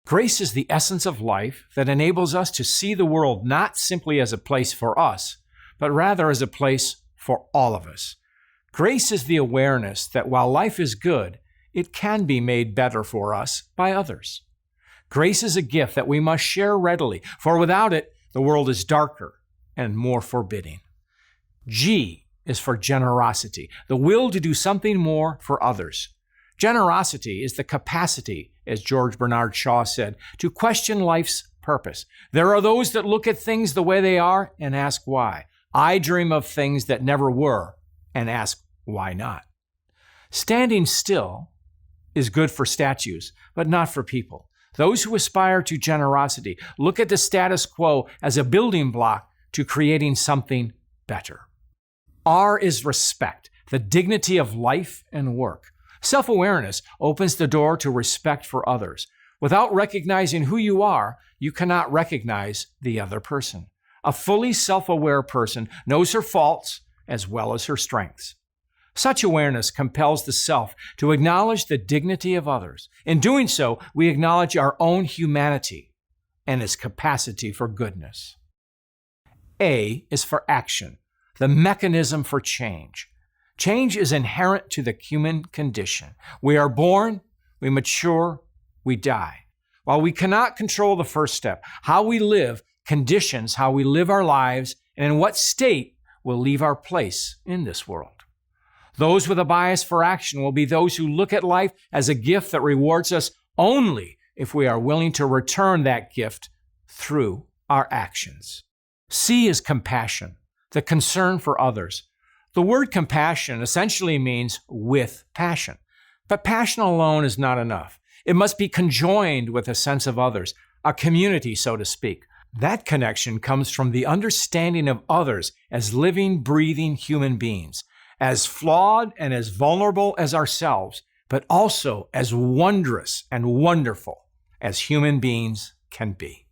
Grace is the essence of life that enables us to see the world not simply as a place for us, but rather as a place for all of us. Grace is the awareness that while life is good, it can be made better for us by others. Grace is a gift that we must share readily, for without it, the world is darker and more forbidding. G is for generosity, the will to do something more for others. Generosity is the capacity, as George Bernard Shaw said, to question life's purpose. There are those that look at things the way they are and ask why. I dream of things that never were and ask why not. Standing still is good for statues, but not for people. Those who aspire to generosity look at the status quo as a building block to creating something better. R is respect, the dignity of life and work. Self-awareness opens the door to respect for others. Without recognizing who you are, you cannot recognize the other person. A fully self-aware person knows her faults as well as her strengths. Such awareness compels the self to acknowledge the dignity of others. In doing so, we acknowledge our own humanity and its capacity for goodness. A is for action, the mechanism for change. Change is inherent to the human condition. We are born, we mature, we die. While we cannot control the first step, how we live conditions how we live our lives and in what state we'll leave our place in this world. Those with a bias for action will be those who look at life as a gift that rewards us only if we are willing to return that gift through our actions. C is compassion, the concern for others. The word compassion essentially means with passion. But passion alone is not enough. It must be conjoined with a sense of others, a community, so to speak. That connection comes from the understanding of others as living, breathing human beings, as flawed and as vulnerable as ourselves, but also as wondrous and wonderful as human beings can be.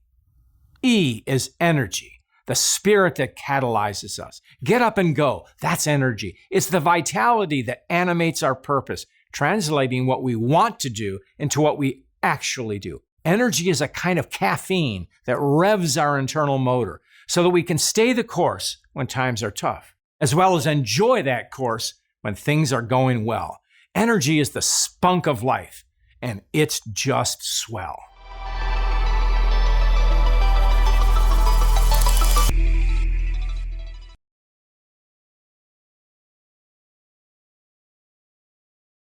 E is energy, the spirit that catalyzes us. Get up and go. That's energy. It's the vitality that animates our purpose, translating what we want to do into what we actually do. Energy is a kind of caffeine that revs our internal motor so that we can stay the course when times are tough, as well as enjoy that course when things are going well. Energy is the spunk of life, and it's just swell.